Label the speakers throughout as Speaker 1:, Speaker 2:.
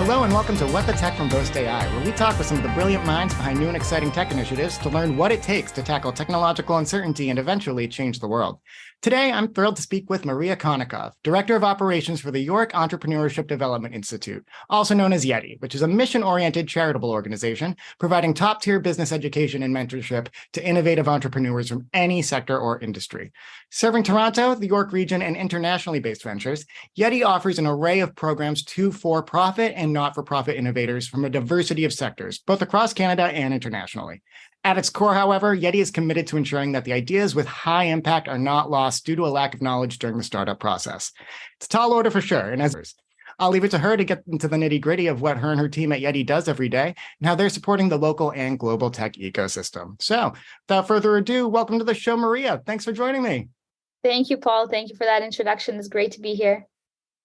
Speaker 1: Hello and welcome to What the Tech from Boast AI, where we talk with some of the brilliant minds behind new and exciting tech initiatives to learn what it takes to tackle technological uncertainty and eventually change the world. Today, I'm thrilled to speak with Maria Konikov, Director of Operations for the York Entrepreneurship Development Institute, also known as YEDI, which is a mission-oriented charitable organization providing top-tier business education and mentorship to innovative entrepreneurs from any sector or industry. Serving Toronto, the York region, and internationally based ventures, YEDI offers an array of programs to for-profit and not-for-profit innovators from a diversity of sectors, both across Canada and internationally. At its core, however, YEDI is committed to ensuring that the ideas with high impact are not lost due to a lack of knowledge during the startup process. It's a tall order for sure, and I'll leave it to her to get into the nitty-gritty of what her and her team at YEDI does every day and how they're supporting the local and global tech ecosystem. So, without further ado, welcome to the show, Maria. Thanks for joining me.
Speaker 2: Thank you, Paul. Thank you for that introduction. It's great to be here.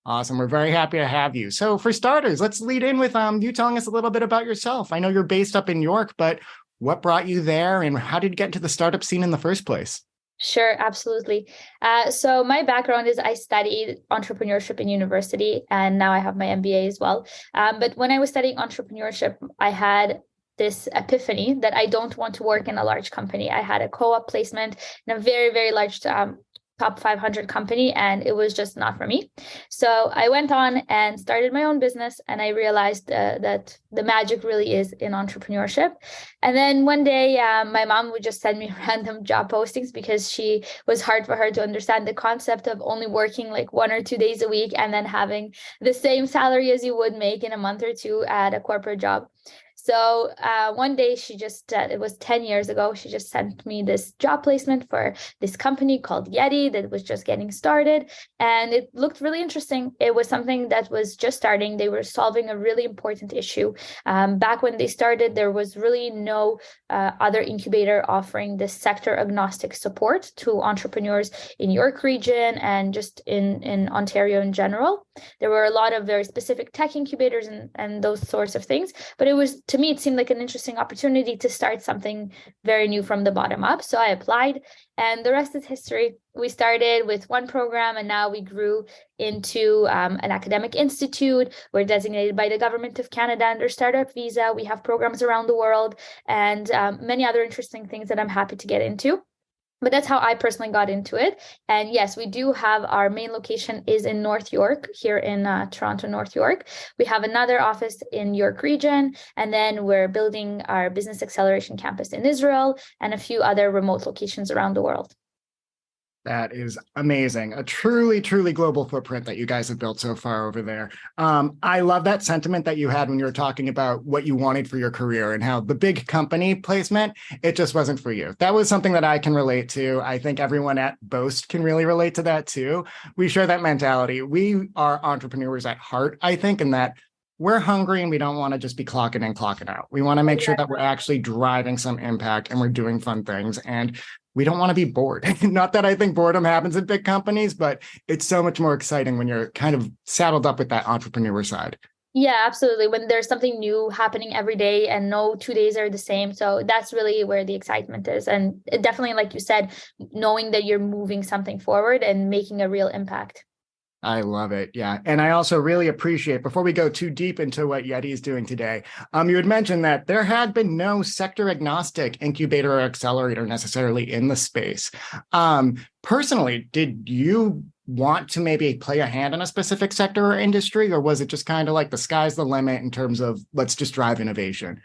Speaker 1: Awesome. We're very happy to have you. So for starters, let's lead in with you telling us a little bit about yourself. I know you're based up in York, but what brought you there and how did you get into the startup scene in the first place?
Speaker 2: Sure, absolutely. So my background is I studied entrepreneurship in university, and now I have my MBA as well. But when I was studying entrepreneurship, I had this epiphany that I don't want to work in a large company. I had a co-op placement in a very, very large top 500 company, and it was just not for me. So I went on and started my own business, and I realized that the magic really is in entrepreneurship. And then one day, my mom would just send me random job postings because she was hard for her to understand the concept of only working like 1 or 2 days a week and then having the same salary as you would make in a month or two at a corporate job. So one day she just, it was 10 years ago, she just sent me this job placement for this company called YEDI that was just getting started. And it looked really interesting. It was something that was just starting. They were solving a really important issue. Back when they started, there was really no other incubator offering this sector agnostic support to entrepreneurs in York region and just in Ontario in general. There were a lot of very specific tech incubators and those sorts of things, but to me, it seemed like an interesting opportunity to start something very new from the bottom up. So I applied, and the rest is history. We started with one program, and now we grew into an academic institute. We're designated by the government of Canada under startup visa. We have programs around the world and many other interesting things that I'm happy to get into. But that's how I personally got into it. And yes, we do have our main location is in North York, here in Toronto, North York. We have another office in York region, and then we're building our business acceleration campus in Israel and a few other remote locations around the world.
Speaker 1: That is amazing. A truly, truly global footprint that you guys have built so far over there. I love that sentiment that you had when you were talking about what you wanted for your career and how the big company placement, it just wasn't for you. That was something that I can relate to. I think everyone at Boast can really relate to that too. We share that mentality. We are entrepreneurs at heart, I think, in that we're hungry and we don't want to just be clocking in, clocking out. We want to make sure that we're actually driving some impact and we're doing fun things. And we don't want to be bored. Not that I think boredom happens in big companies, but it's so much more exciting when you're kind of saddled up with that entrepreneur side.
Speaker 2: Yeah, absolutely. When there's something new happening every day and no 2 days are the same. So that's really where the excitement is. And definitely, like you said, knowing that you're moving something forward and making a real impact.
Speaker 1: I love it. Yeah. And I also really appreciate, before we go too deep into what YEDI is doing today, you had mentioned that there had been no sector agnostic incubator or accelerator necessarily in the space. Personally, did you want to maybe play a hand in a specific sector or industry, or was it just kind of like the sky's the limit in terms of let's just drive innovation?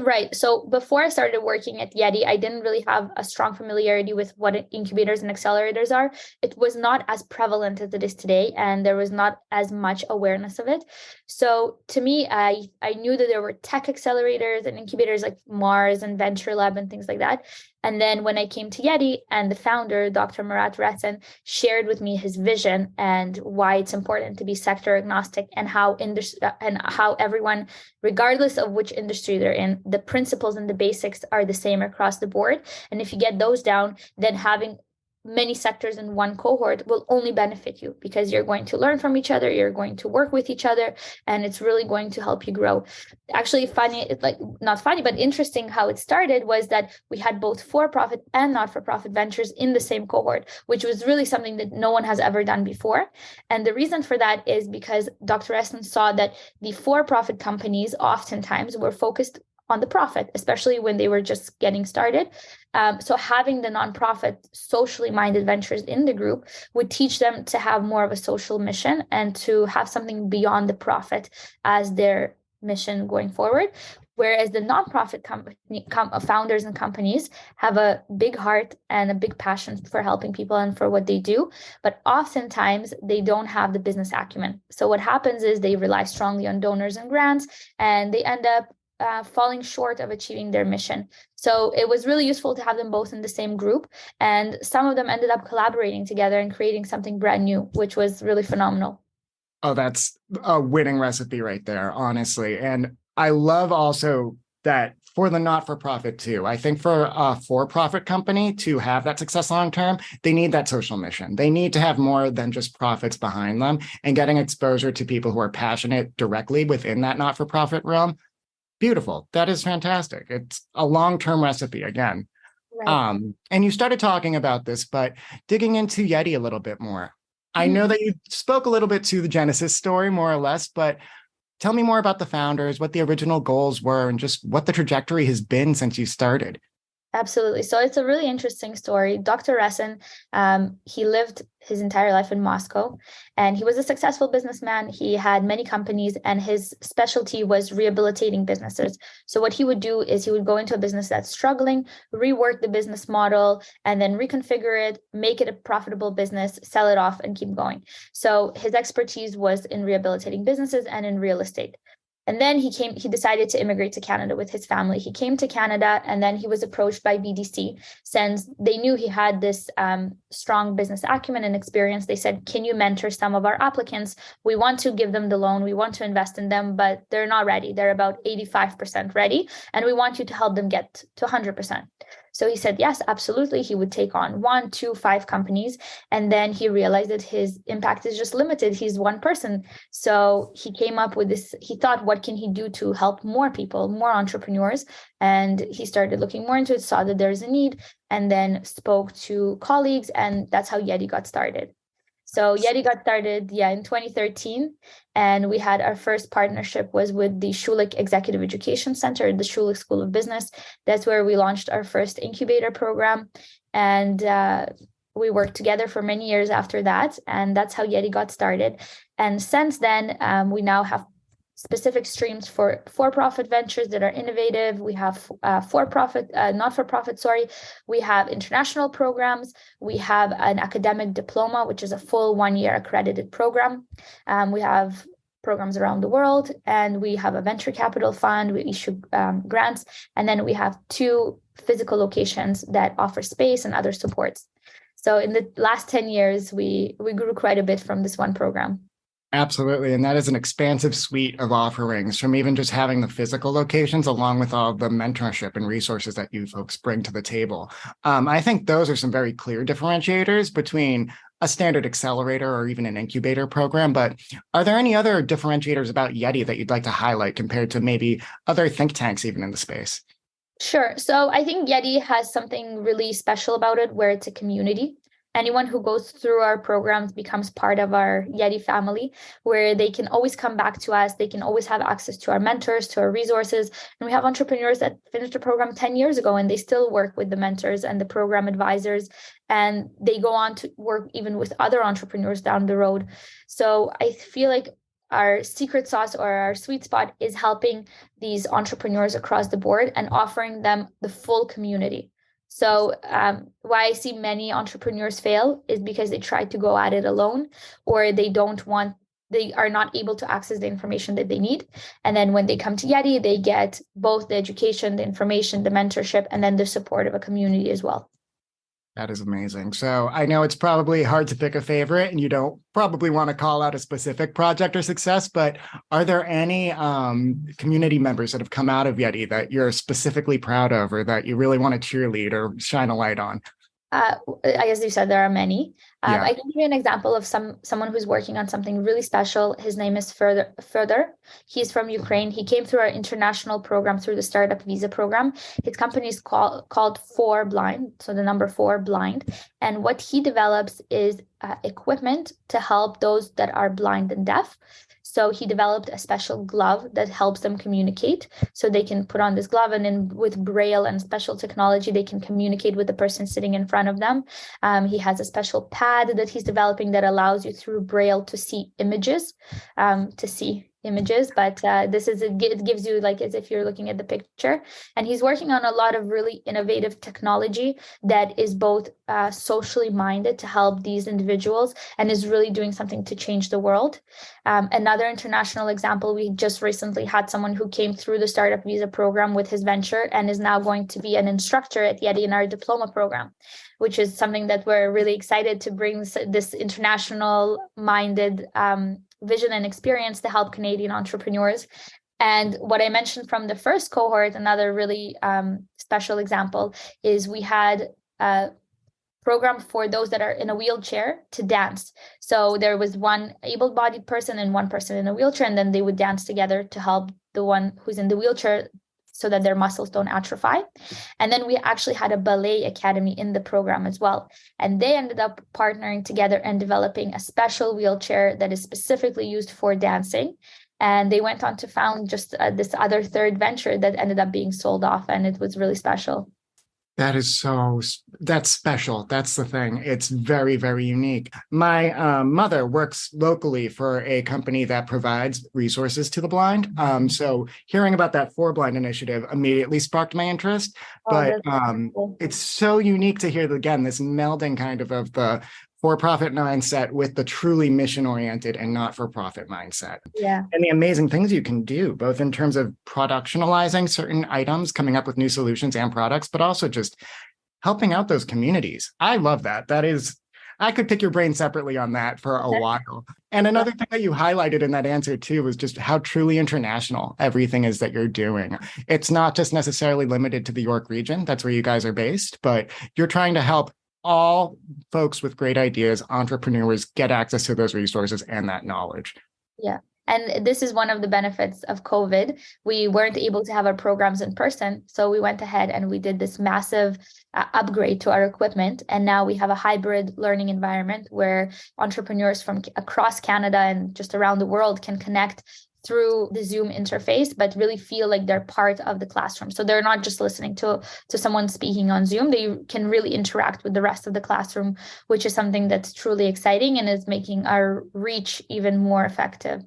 Speaker 2: Right. So before I started working at YEDI, I didn't really have a strong familiarity with what incubators and accelerators are. It was not as prevalent as it is today, and there was not as much awareness of it. So to me, I knew that there were tech accelerators and incubators like Mars and Venture Lab and things like that. And then when I came to YEDI, and the founder, Dr. Marat shared with me his vision and why it's important to be sector agnostic and how everyone, regardless of which industry they're in, the principles and the basics are the same across the board. And if you get those down, then having many sectors in one cohort will only benefit you because you're going to learn from each other, you're going to work with each other, and it's really going to help you grow. Actually, funny, it's like not funny, but interesting how it started was that we had both for-profit and not-for-profit ventures in the same cohort, which was really something that no one has ever done before. And the reason for that is because Dr. Essen saw that the for-profit companies oftentimes were focused on the profit, especially when they were just getting started. So having the nonprofit socially minded ventures in the group would teach them to have more of a social mission and to have something beyond the profit as their mission going forward. Whereas the nonprofit founders and companies have a big heart and a big passion for helping people and for what they do, but oftentimes they don't have the business acumen. So what happens is they rely strongly on donors and grants, and they end up falling short of achieving their mission. So it was really useful to have them both in the same group, and some of them ended up collaborating together and creating something brand new, which was really phenomenal.
Speaker 1: Oh, that's a winning recipe right there, honestly. And I love also that for the not-for-profit too. I think for a for-profit company to have that success long-term, they need that social mission. They need to have more than just profits behind them, and getting exposure to people who are passionate directly within that not-for-profit realm. Beautiful. That is fantastic. It's a long-term recipe again.
Speaker 2: Right.
Speaker 1: And you started talking about this, but digging into YEDI a little bit more. I know that you spoke a little bit to the Genesis story, more or less, but tell me more about the founders, what the original goals were, and just what the trajectory has been since you started.
Speaker 2: Absolutely. So it's a really interesting story. Dr. Essen, he lived his entire life in Moscow, and he was a successful businessman. He had many companies, and his specialty was rehabilitating businesses. So what he would do is he would go into a business that's struggling, rework the business model, and then reconfigure it, make it a profitable business, sell it off, and keep going. So his expertise was in rehabilitating businesses and in real estate. And then he decided to immigrate to Canada with his family. He came to Canada, and then he was approached by BDC, since they knew he had this strong business acumen and experience. They said, can you mentor some of our applicants? We want to give them the loan. We want to invest in them, but they're not ready. They're about 85% ready, and we want you to help them get to 100%. So he said, yes, absolutely. He would take on 1, 2, 5 companies. And then he realized that his impact is just limited. He's one person. So he came up with this. He thought, what can he do to help more people, more entrepreneurs? And he started looking more into it, saw that there's a need, and then spoke to colleagues. And that's how YEDI got started. So YEDI got started, in 2013, and we had our first partnership was with the Schulich Executive Education Center, the Schulich School of Business. That's where we launched our first incubator program, and we worked together for many years after that, and that's how YEDI got started. And since then, we now have specific streams for for-profit ventures that are innovative. We have not-for-profit, we have international programs. We have an academic diploma, which is a full 1-year accredited program. We have programs around the world, and we have a venture capital fund. We issue grants, and then we have 2 physical locations that offer space and other supports. So in the last 10 years, we grew quite a bit from this one program.
Speaker 1: Absolutely. And that is an expansive suite of offerings, from even just having the physical locations along with all the mentorship and resources that you folks bring to the table. I think those are some very clear differentiators between a standard accelerator or even an incubator program. But are there any other differentiators about YEDI that you'd like to highlight compared to maybe other think tanks even in the space?
Speaker 2: Sure. So I think YEDI has something really special about it, where it's a community. Anyone who goes through our programs becomes part of our YEDI family, where they can always come back to us. They can always have access to our mentors, to our resources. And we have entrepreneurs that finished the program 10 years ago, and they still work with the mentors and the program advisors. And they go on to work even with other entrepreneurs down the road. So I feel like our secret sauce or our sweet spot is helping these entrepreneurs across the board and offering them the full community. So why I see many entrepreneurs fail is because they try to go at it alone, or they are not able to access the information that they need. And then when they come to YEDI, they get both the education, the information, the mentorship, and then the support of a community as well.
Speaker 1: That is amazing. So I know it's probably hard to pick a favorite, and you don't probably want to call out a specific project or success, but are there any community members that have come out of YEDI that you're specifically proud of, or that you really want to cheerlead or shine a light on?
Speaker 2: As you said, there are many.
Speaker 1: Yeah.
Speaker 2: I can give you an example of someone who's working on something really special. His name is Further. He's from Ukraine. He came through our international program through the startup visa program. His company is called 4Blind, so the number 4Blind. And what he develops is equipment to help those that are blind and deaf. So he developed a special glove that helps them communicate. So they can put on this glove, and then with Braille and special technology, they can communicate with the person sitting in front of them. He has a special pad that he's developing that allows you through Braille to see images, but it gives you like as if you're looking at the picture. And he's working on a lot of really innovative technology that is both socially minded to help these individuals and is really doing something to change the world. Another international example, we just recently had someone who came through the startup visa program with his venture and is now going to be an instructor at YEDI in our diploma program, which is something that we're really excited to bring this international minded vision and experience to help Canadian entrepreneurs. And what I mentioned from the first cohort, another really special example is we had a program for those that are in a wheelchair to dance. So there was one able-bodied person and one person in a wheelchair, and then they would dance together to help the one who's in the wheelchair so that their muscles don't atrophy. And then we actually had a ballet academy in the program as well. And they ended up partnering together and developing a special wheelchair that is specifically used for dancing. And they went on to found just this other third venture that ended up being sold off, and it was really special.
Speaker 1: That's special. That's the thing. It's very, very unique. My mother works locally for a company that provides resources to the blind. So hearing about that 4Blind initiative immediately sparked my interest. But
Speaker 2: Cool.
Speaker 1: it's so unique to hear, again, this melding kind of the for-profit mindset with the truly mission-oriented and not-for-profit mindset.
Speaker 2: Yeah.
Speaker 1: And the amazing things you can do, both in terms of productionalizing certain items, coming up with new solutions and products, but also just helping out those communities. I love that. I could pick your brain separately on that for a while. And another thing that you highlighted in that answer too was just how truly international everything is that you're doing. It's not just necessarily limited to the York region. That's where you guys are based, but you're trying to help all folks with great ideas, entrepreneurs, get access to those resources and that knowledge.
Speaker 2: Yeah. And this is one of the benefits of COVID. We weren't able to have our programs in person. So we went ahead and we did this massive upgrade to our equipment. And now we have a hybrid learning environment where entrepreneurs from across Canada and just around the world can connect through the Zoom interface, but really feel like they're part of the classroom. So they're not just listening to someone speaking on Zoom. They can really interact with the rest of the classroom, which is something that's truly exciting and is making our reach even more effective.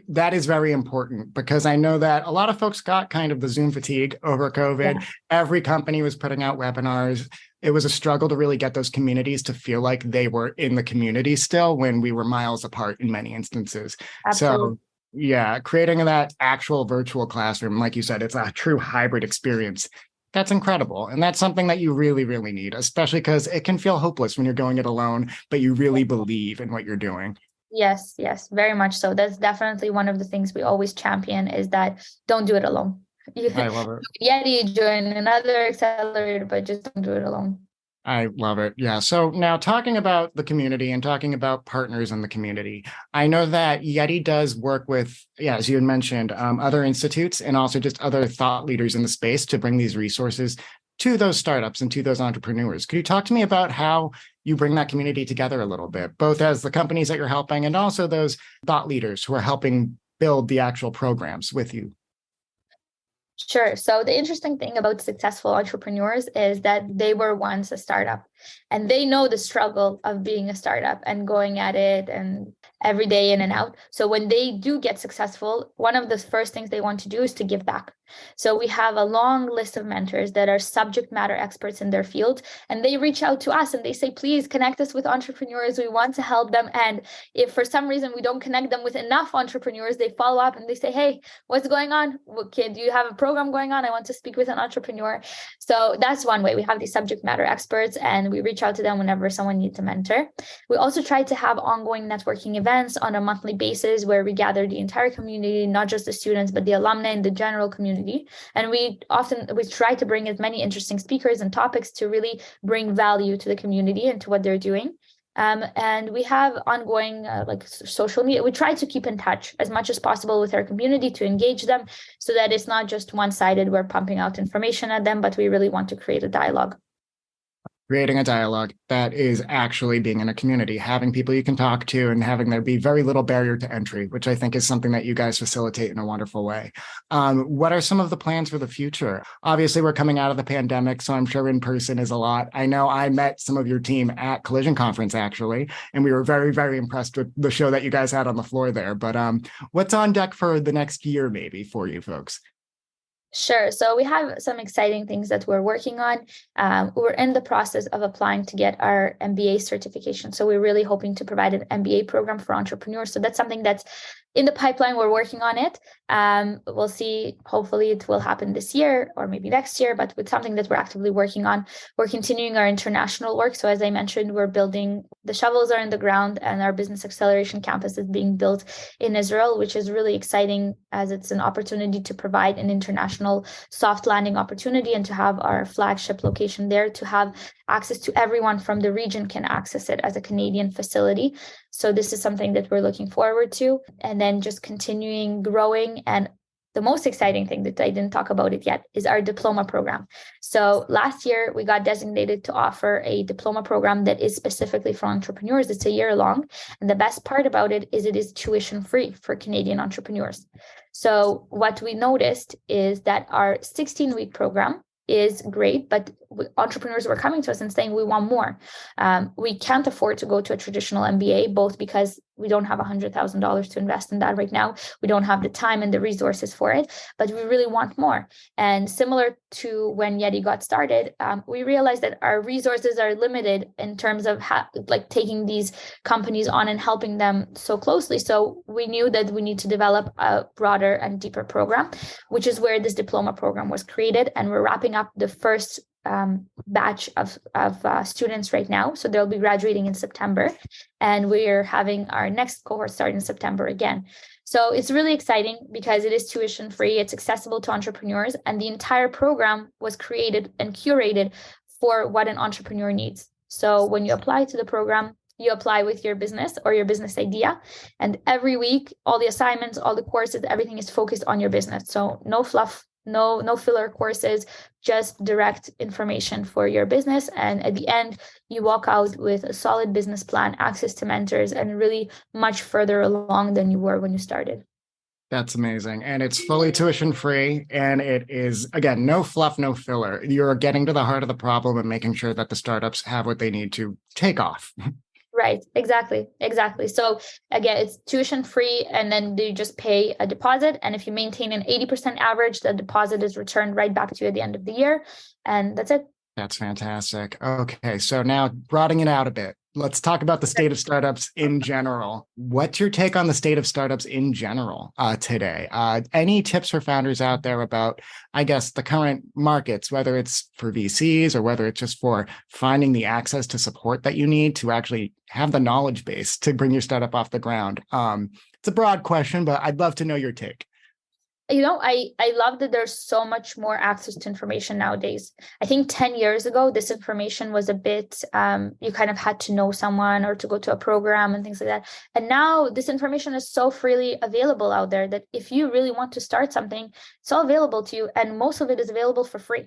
Speaker 1: That is very important because I know that a lot of folks got kind of the Zoom fatigue over COVID. Yeah. Every company was putting out webinars. It was a struggle to really get those communities to feel like they were in the community still when we were miles apart in many instances.
Speaker 2: Absolutely.
Speaker 1: So yeah, creating that actual virtual classroom, like you said, it's a true hybrid experience. That's incredible. And that's something that you really, really need, especially because it can feel hopeless when you're going it alone, but you really believe in what you're doing.
Speaker 2: Yes, very much so. That's definitely one of the things we always champion is that don't do it alone.
Speaker 1: I love it.
Speaker 2: YEDI, join another accelerator, but just don't do it alone.
Speaker 1: I love it. Yeah. So now talking about the community and talking about partners in the community, I know that YEDI does work with, as you had mentioned, other institutes and also just other thought leaders in the space to bring these resources to those startups and to those entrepreneurs. Could you talk to me about how you bring that community together a little bit, both as the companies that you're helping and also those thought leaders who are helping build the actual programs with you?
Speaker 2: Sure. So the interesting thing about successful entrepreneurs is that they were once a startup and they know the struggle of being a startup and going at it and every day in and out. So when they do get successful, one of the first things they want to do is to give back. So we have a long list of mentors that are subject matter experts in their field, and they reach out to us and they say, please connect us with entrepreneurs. We want to help them. And if for some reason we don't connect them with enough entrepreneurs, they follow up and they say, hey, what's going on? Do you have a program going on. I want to speak with an entrepreneur. So that's one way. We have these subject matter experts and we reach out to them whenever someone needs a mentor. We also try to have ongoing networking events on a monthly basis where we gather the entire community, not just the students, but the alumni and the general community. And we try to bring as many interesting speakers and topics to really bring value to the community and to what they're doing. And we have ongoing social media. We try to keep in touch as much as possible with our community to engage them so that it's not just one-sided, we're pumping out information at them, but we really want to create a dialogue.
Speaker 1: Creating a dialogue that is actually being in a community, having people you can talk to and having there be very little barrier to entry, which I think is something that you guys facilitate in a wonderful way. What are some of the plans for the future? Obviously, we're coming out of the pandemic, so I'm sure in person is a lot. I know I met some of your team at Collision Conference, actually, and we were very, very impressed with the show that you guys had on the floor there. But what's on deck for the next year, maybe, for you folks?
Speaker 2: Sure. So we have some exciting things that we're working on. We're in the process of applying to get our MBA certification. So we're really hoping to provide an MBA program for entrepreneurs. So that's something that's in the pipeline. We're working on it. We'll see. Hopefully it will happen this year or maybe next year, but with something that we're actively working on. We're continuing our international work. So as I mentioned, we're building, the shovels are in the ground and our business acceleration campus is being built in Israel, which is really exciting as it's an opportunity to provide an international soft landing opportunity and to have our flagship location there, to have access to everyone from the region can access it as a Canadian facility. So this is something that we're looking forward to. And then just continuing growing. And the most exciting thing that I didn't talk about it yet is our diploma program. So last year we got designated to offer a diploma program that is specifically for entrepreneurs. It's a year long. And the best part about it is tuition free for Canadian entrepreneurs. So what we noticed is that our 16-week program is great, but entrepreneurs were coming to us and saying, we want more. We can't afford to go to a traditional MBA, both because we don't have $100,000 to invest in that right now. We don't have the time and the resources for it, but we really want more. And similar to when YEDI got started, we realized that our resources are limited in terms of taking these companies on and helping them so closely. So we knew that we need to develop a broader and deeper program, which is where this diploma program was created. And we're wrapping up the first batch of students right now. So they'll be graduating in September, and we're having our next cohort start in September again. So it's really exciting because it is tuition free, it's accessible to entrepreneurs, and the entire program was created and curated for what an entrepreneur needs. So when you apply to the program, you apply with your business or your business idea, and every week, all the assignments, all the courses, everything is focused on your business. So no fluff, no filler courses, just direct information for your business. And at the end, you walk out with a solid business plan, access to mentors, and really much further along than you were when you started.
Speaker 1: That's amazing. And it's fully tuition free. And it is, again, no fluff, no filler. You're getting to the heart of the problem and making sure that the startups have what they need to take off.
Speaker 2: Right. Exactly. So again, it's tuition free, and then you just pay a deposit. And if you maintain an 80% average, the deposit is returned right back to you at the end of the year. And that's it.
Speaker 1: That's fantastic. Okay. So now broadening it out a bit, let's talk about the state of startups in general. What's your take on the state of startups in general today? Any tips for founders out there about, I guess, the current markets, whether it's for VCs or whether it's just for finding the access to support that you need to actually have the knowledge base to bring your startup off the ground? It's a broad question, but I'd love to know your take.
Speaker 2: I love that there's so much more access to information nowadays. I think 10 years ago, this information was a bit, you kind of had to know someone or to go to a program and things like that. And now this information is so freely available out there that if you really want to start something, it's all available to you. And most of it is available for free.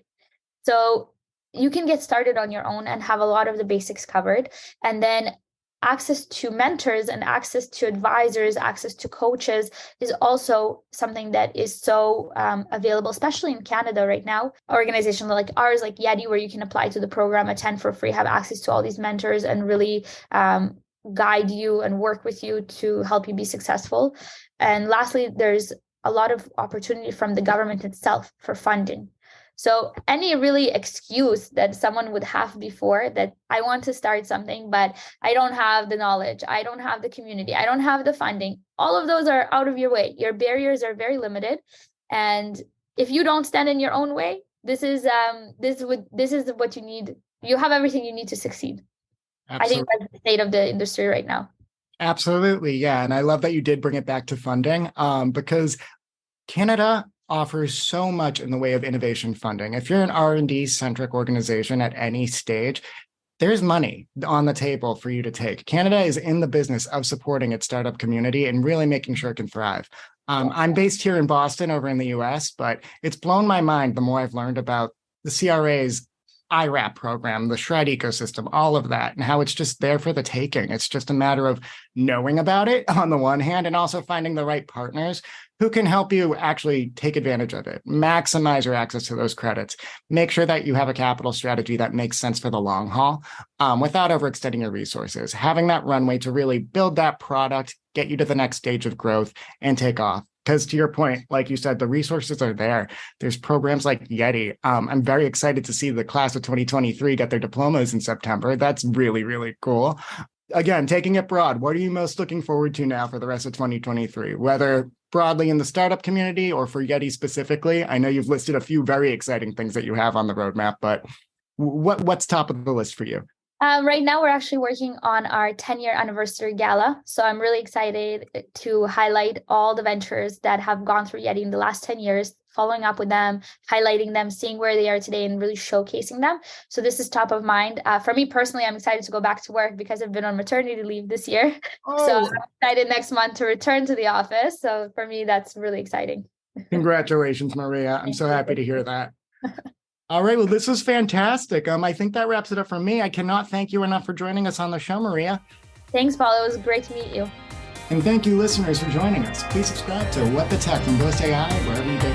Speaker 2: So you can get started on your own and have a lot of the basics covered. And then access to mentors and access to advisors, access to coaches is also something that is so available, especially in Canada right now. Organizations like ours, like YEDI, where you can apply to the program, attend for free, have access to all these mentors and really guide you and work with you to help you be successful. And lastly, there's a lot of opportunity from the government itself for funding. So any really excuse that someone would have before that I want to start something, but I don't have the knowledge, I don't have the community, I don't have the funding, all of those are out of your way. Your barriers are very limited. And if you don't stand in your own way, this is what you need. You have everything you need to succeed. I think
Speaker 1: Absolutely.
Speaker 2: that's the state of the industry right now.
Speaker 1: Absolutely. Yeah. And I love that you did bring it back to funding, because Canada offers so much in the way of innovation funding. If you're an R&D centric organization at any stage, there's money on the table for you to take. Canada is in the business of supporting its startup community and really making sure it can thrive. I'm based here in Boston over in the US, but it's blown my mind the more I've learned about the CRA's IRAP program, the Shred ecosystem, all of that, and how it's just there for the taking. It's just a matter of knowing about it on the one hand, and also finding the right partners who can help you actually take advantage of it, maximize your access to those credits, make sure that you have a capital strategy that makes sense for the long haul, without overextending your resources, having that runway to really build that product, get you to the next stage of growth, and take off. Because to your point, like you said, the resources are there. There's programs like YEDI. I'm very excited to see the class of 2023 get their diplomas in September. That's really, really cool. Again, taking it broad, what are you most looking forward to now for the rest of 2023, whether broadly in the startup community or for YEDI specifically? I know you've listed a few very exciting things that you have on the roadmap, but what's top of the list for you?
Speaker 2: Right now, we're actually working on our 10-year anniversary gala. So I'm really excited to highlight all the ventures that have gone through YEDI in the last 10 years, following up with them, highlighting them, seeing where they are today, and really showcasing them. So this is top of mind. For me personally, I'm excited to go back to work because I've been on maternity leave this year.
Speaker 1: Oh.
Speaker 2: So I'm excited next month to return to the office. So for me, that's really exciting.
Speaker 1: Congratulations, Maria. I'm so happy to hear that. All right. Well, this was fantastic. I think that wraps it up for me. I cannot thank you enough for joining us on the show, Maria.
Speaker 2: Thanks, Paul. It was great to meet you.
Speaker 1: And thank you, listeners, for joining us. Please subscribe to What the Tech from Ghost AI, wherever you get